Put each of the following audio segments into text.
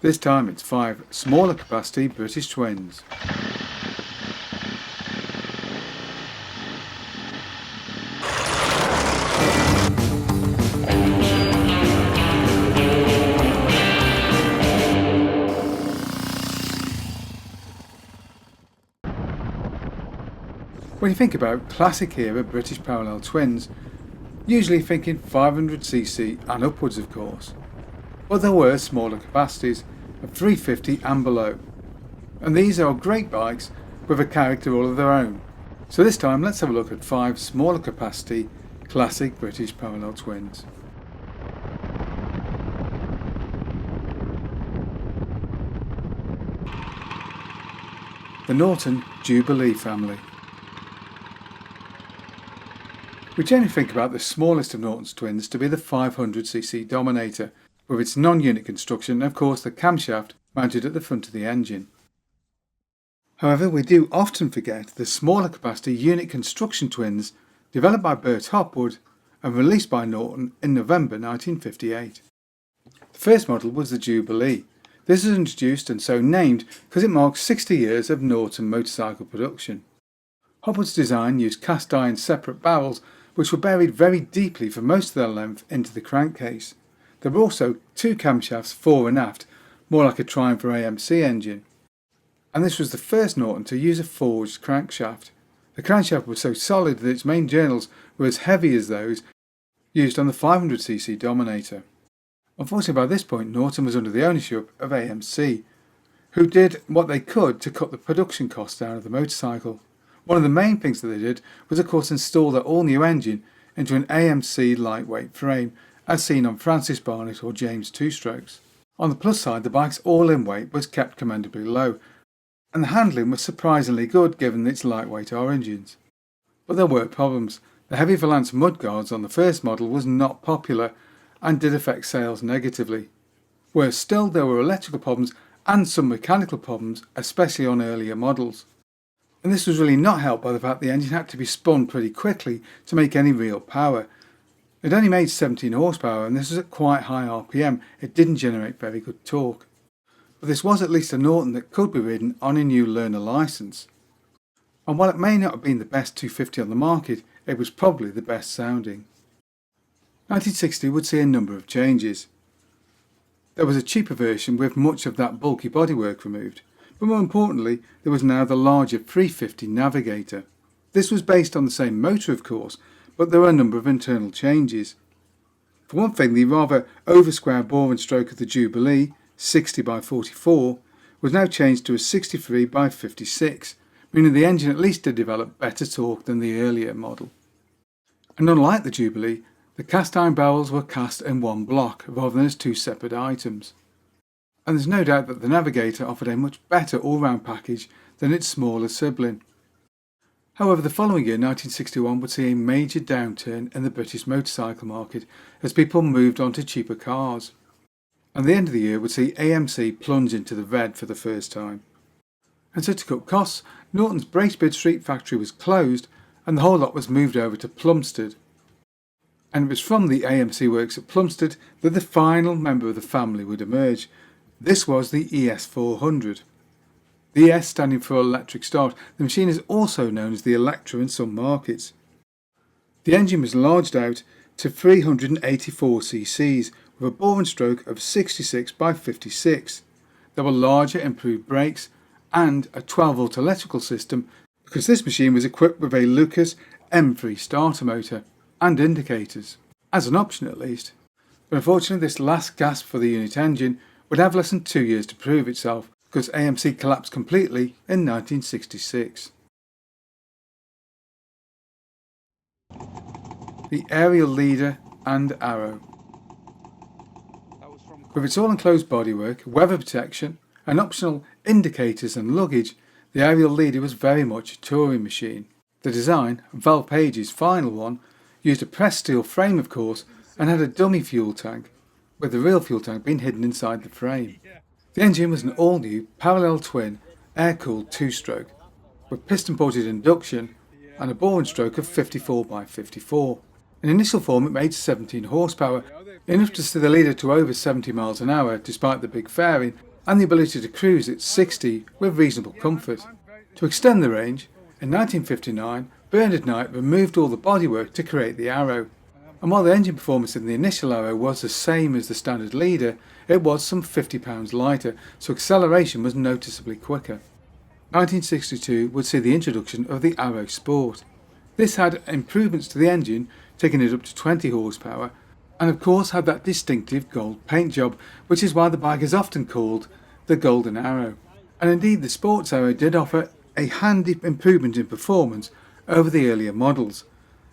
This time it's 5 smaller capacity British twins. When you think about classic era British parallel twins, usually thinking 500cc and upwards of course, but there were smaller capacities of 350 and below, and these are great bikes with a character all of their own. So this time let's have a look at 5 smaller capacity classic British parallel twins. The Norton Jubilee family. We generally think about the smallest of Norton's twins to be the 500cc Dominator, with its non-unit construction and of course the camshaft mounted at the front of the engine. However, we do often forget the smaller capacity unit construction twins developed by Bert Hopwood and released by Norton in November 1958. The first model was the Jubilee. This was introduced and so named because it marks 60 years of Norton motorcycle production. Hopwood's design used cast iron separate barrels which were buried very deeply for most of their length into the crankcase. There were also 2 camshafts fore and aft, more like a Triumph or AMC engine. And this was the first Norton to use a forged crankshaft. The crankshaft was so solid that its main journals were as heavy as those used on the 500cc Dominator. Unfortunately, by this point Norton was under the ownership of AMC, who did what they could to cut the production costs down of the motorcycle. One of the main things that they did was of course install their all-new engine into an AMC lightweight frame, as seen on Francis Barnett or James Two-Strokes. On the plus side, the bike's all-in weight was kept commendably low, and the handling was surprisingly good given its lightweight origins. But there were problems. The heavy Valance mudguards on the first model was not popular and did affect sales negatively. Worse still, there were electrical problems and some mechanical problems, especially on earlier models. And this was really not helped by the fact the engine had to be spun pretty quickly to make any real power. It only made 17 horsepower and this was at quite high RPM. It didn't generate very good torque. But this was at least a Norton that could be ridden on a new learner licence. And while it may not have been the best 250 on the market, it was probably the best sounding. 1960 would see a number of changes. There was a cheaper version with much of that bulky bodywork removed. But more importantly, there was now the larger 350 Navigator. This was based on the same motor of course, but there were a number of internal changes. For one thing, the rather over-square bore and stroke of the Jubilee, 60 by 44, was now changed to a 63 by 56, meaning the engine at least did develop better torque than the earlier model. And unlike the Jubilee, the cast iron barrels were cast in one block rather than as 2 separate items. And there's no doubt that the Navigator offered a much better all-round package than its smaller sibling. However, the following year, 1961, would see a major downturn in the British motorcycle market as people moved on to cheaper cars. And the end of the year would see AMC plunge into the red for the first time. And so to cut costs, Norton's Bracebridge Street factory was closed and the whole lot was moved over to Plumstead. And it was from the AMC works at Plumstead that the final member of the family would emerge. This was the ES400. The ES standing for electric start, the machine is also known as the Electra in some markets. The engine was enlarged out to 384cc with a bore and stroke of 66 by 56. There were larger improved brakes and a 12-volt electrical system because this machine was equipped with a Lucas M3 starter motor and indicators, as an option at least. But unfortunately this last gasp for the unit engine would have less than 2 years to prove itself because AMC collapsed completely in 1966. The Aerial Leader and Arrow. With its all-enclosed bodywork, weather protection and optional indicators and luggage, the Aerial Leader was very much a touring machine. The design, Val Page's final one, used a pressed steel frame of course and had a dummy fuel tank, with the real fuel tank being hidden inside the frame. The engine was an all-new parallel twin air-cooled 2-stroke with piston-ported induction and a bore and stroke of 54 by 54. In initial form it made 17 horsepower, enough to see the leader to over 70 miles an hour despite the big fairing, and the ability to cruise at 60 with reasonable comfort. To extend the range, in 1959 Bernard Knight removed all the bodywork to create the Arrow, and while the engine performance in the initial Arrow was the same as the standard Leader, it was some 50 pounds lighter, so acceleration was noticeably quicker. 1962 would see the introduction of the Arrow Sport. This had improvements to the engine, taking it up to 20 horsepower, and of course had that distinctive gold paint job, which is why the bike is often called the Golden Arrow. And indeed the Sports Arrow did offer a handy improvement in performance over the earlier models.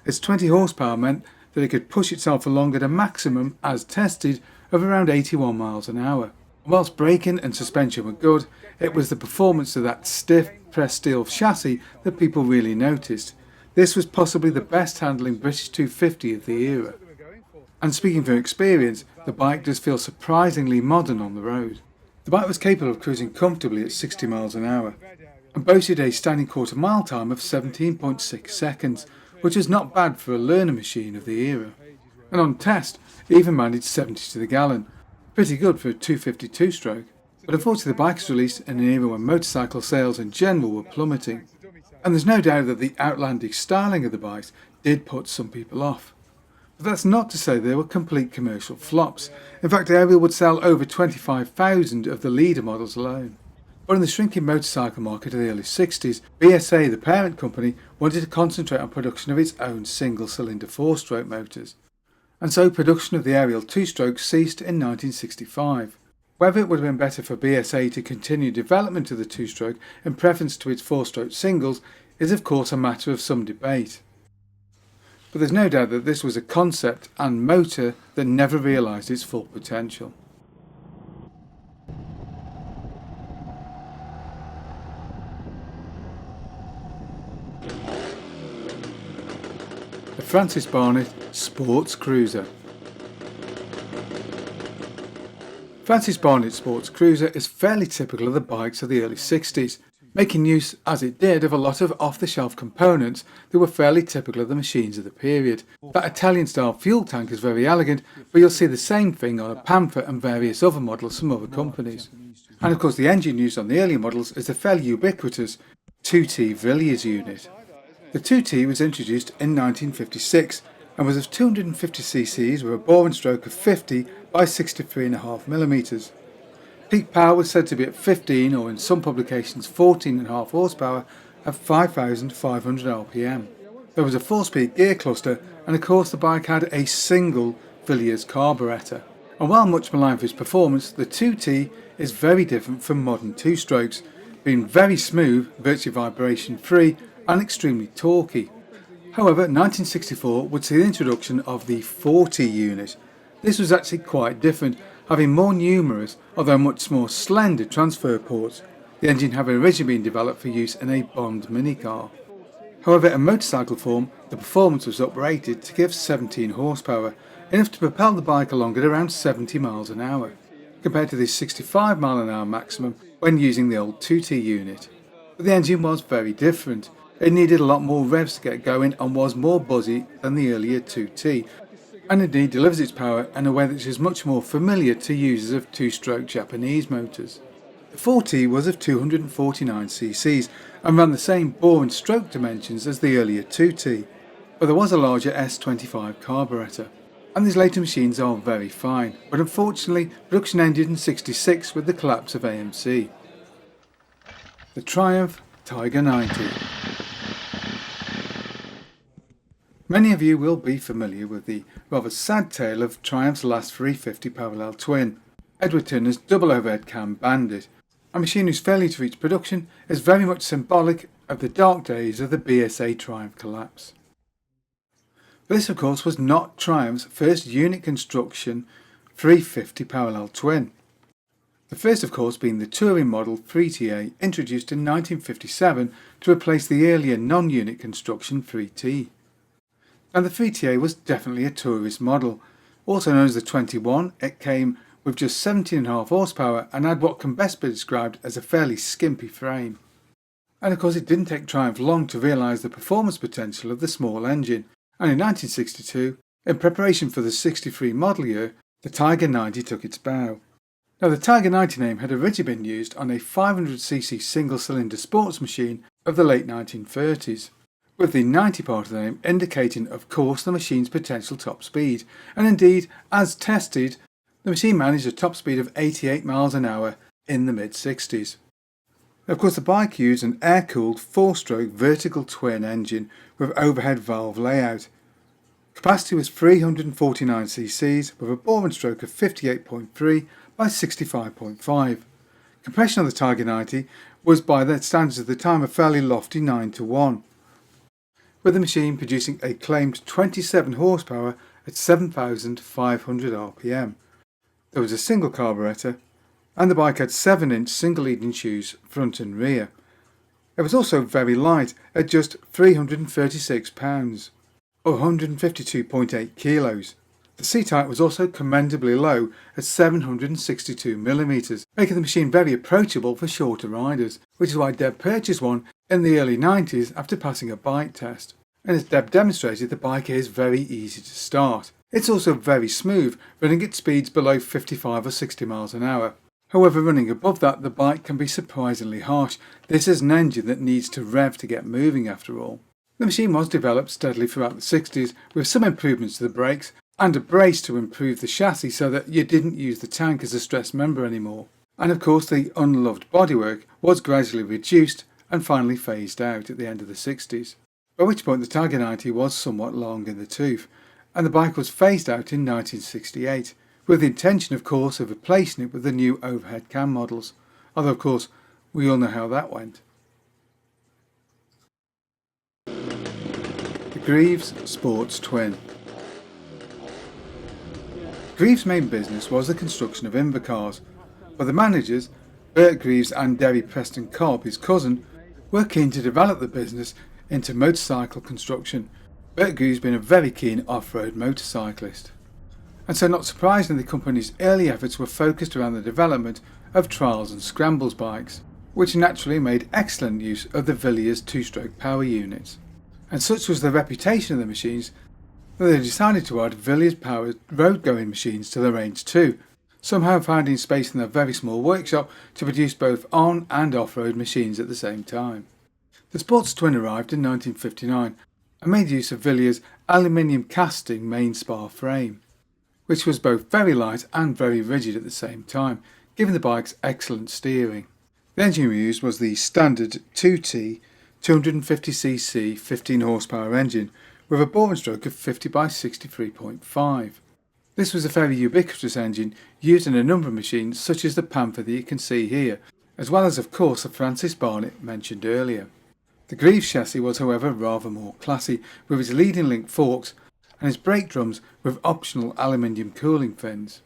Its 20 horsepower meant that it could push itself along at a maximum, as tested, of around 81 miles an hour. Whilst braking and suspension were good, it was the performance of that stiff pressed steel chassis that people really noticed. This was possibly the best handling British 250 of the era. And speaking from experience, the bike does feel surprisingly modern on the road. The bike was capable of cruising comfortably at 60 miles an hour, and boasted a standing quarter mile time of 17.6 seconds, which is not bad for a learner machine of the era. And on test, it even managed 70 to the gallon, pretty good for a 252 stroke. But unfortunately the bike was released in an era when motorcycle sales in general were plummeting, and there's no doubt that the outlandish styling of the bikes did put some people off. But that's not to say they were complete commercial flops. In fact, Ariel would sell over 25,000 of the Leader models alone. But in the shrinking motorcycle market of the early 60s, BSA, the parent company, wanted to concentrate on production of its own single-cylinder 4-stroke motors. And so production of the Ariel 2-stroke ceased in 1965. Whether it would have been better for BSA to continue development of the 2-stroke in preference to its 4-stroke singles is of course a matter of some debate. But there's no doubt that this was a concept and motor that never realised its full potential. The Francis Barnett Sports Cruiser. Francis Barnett Sports Cruiser is fairly typical of the bikes of the early 60s, making use, as it did, of a lot of off-the-shelf components that were fairly typical of the machines of the period. That Italian-style fuel tank is very elegant, but you'll see the same thing on a Panther and various other models from other companies. And of course the engine used on the earlier models is the fairly ubiquitous 2T Villiers unit. The 2T was introduced in 1956 and was of 250cc with a bore and stroke of 50 by 63.5mm. Peak power was said to be at 15 or in some publications 14.5 horsepower at 5,500 rpm. There was a 4-speed gear cluster, and of course the bike had a single Villiers carburettor. And while much maligned for its performance, the 2T is very different from modern 2-strokes, being very smooth, virtually vibration free and extremely torquey. However, 1964 would see the introduction of the 40 unit. This was actually quite different, having more numerous, although much more slender transfer ports, the engine having originally been developed for use in a Bond minicar. However, in motorcycle form, the performance was uprated to give 17 horsepower, enough to propel the bike along at around 70 miles an hour, compared to the 65 mile an hour maximum when using the old 2T unit. But the engine was very different. It needed a lot more revs to get going and was more buzzy than the earlier 2T, and indeed delivers its power in a way that is much more familiar to users of 2-stroke Japanese motors. The 4T was of 249cc and ran the same bore and stroke dimensions as the earlier 2T, but there was a larger S25 carburettor. And these later machines are very fine, but unfortunately production ended in '66 with the collapse of AMC. The Triumph Tiger 90. Many of you will be familiar with the rather sad tale of Triumph's last 350 parallel twin, Edward Turner's double overhead cam Bandit, a machine whose failure to reach production is very much symbolic of the dark days of the BSA Triumph collapse. This of course was not Triumph's first unit construction 350 parallel twin. The first of course being the touring model 3TA, introduced in 1957 to replace the earlier non-unit construction 3T. And the 3TA was definitely a tourist model. Also known as the 21, it came with just 17.5 horsepower and had what can best be described as a fairly skimpy frame. And of course it didn't take Triumph long to realise the performance potential of the small engine, and in 1962, in preparation for the '63 model year, the Tiger 90 took its bow. Now the Tiger 90 name had originally been used on a 500cc single-cylinder sports machine of the late 1930s, with the 90 part of the name indicating of course the machine's potential top speed, and indeed, as tested, the machine managed a top speed of 88 miles an hour in the mid-60s. Of course the bike used an air-cooled 4-stroke vertical twin engine with overhead valve layout. Capacity was 349 cc's with a bore and stroke of 58.3 by 65.5. Compression on the Tiger 90 was by the standards of the time a fairly lofty 9:1, with the machine producing a claimed 27 horsepower at 7,500 rpm. There was a single carburettor, and the bike had 7-inch single leading shoes front and rear. It was also very light at just 336 pounds, or 152.8 kilos. The seat height was also commendably low at 762mm, making the machine very approachable for shorter riders, which is why Deb purchased one in the early 90s after passing a bike test. And as Deb demonstrated, the bike is very easy to start. It's also very smooth, running at speeds below 55 or 60 miles an hour. However, running above that, the bike can be surprisingly harsh. This is an engine that needs to rev to get moving after all. The machine was developed steadily throughout the 60s, with some improvements to the brakes and a brace to improve the chassis so that you didn't use the tank as a stress member anymore. And of course the unloved bodywork was gradually reduced and finally phased out at the end of the 60s, by which point the Tiger 90 was somewhat long in the tooth, and the bike was phased out in 1968, with the intention of course of replacing it with the new overhead cam models, although of course we all know how that went. The Greaves Sports Twin. Greaves' main business was the construction of Invercars, but the managers, Bert Greaves and Derry Preston Cobb, his cousin, were keen to develop the business into motorcycle construction, Bert Greaves being a very keen off-road motorcyclist. And so not surprisingly the company's early efforts were focused around the development of trials and scrambles bikes, which naturally made excellent use of the Villiers 2-stroke power units. And such was the reputation of the machines that they decided to add Villiers powered road-going machines to the range too, somehow finding space in their very small workshop to produce both on and off-road machines at the same time. The Sports Twin arrived in 1959 and made use of Villiers' aluminium casting main spar frame, which was both very light and very rigid at the same time, giving the bikes excellent steering. The engine used was the standard 2T 250cc 15 horsepower engine with a bore and stroke of 50 by 63.5. This was a fairly ubiquitous engine used in a number of machines such as the Panther that you can see here, as well as of course the Francis Barnett mentioned earlier. The Greaves chassis was however rather more classy, with its leading link forks and its brake drums with optional aluminium cooling fins.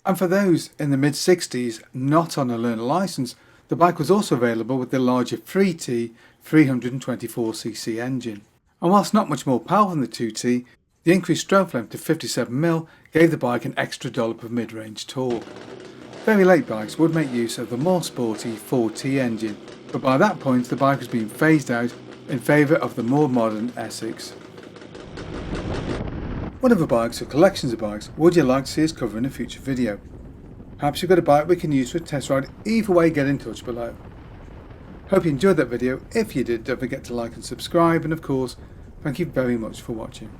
And for those in the mid-60s not on a learner licence, the bike was also available with the larger 3T 324cc engine. And whilst not much more powerful than the 2T, the increased stroke length to 57mm gave the bike an extra dollop of mid-range torque. Very late bikes would make use of the more sporty 4T engine, but by that point the bike was being phased out in favour of the more modern Essex. What other bikes or collections of bikes would you like to see us cover in a future video? Perhaps you've got a bike we can use for a test ride. Either way, get in touch below. Hope you enjoyed that video. If you did, don't forget to like and subscribe, and of course, thank you very much for watching.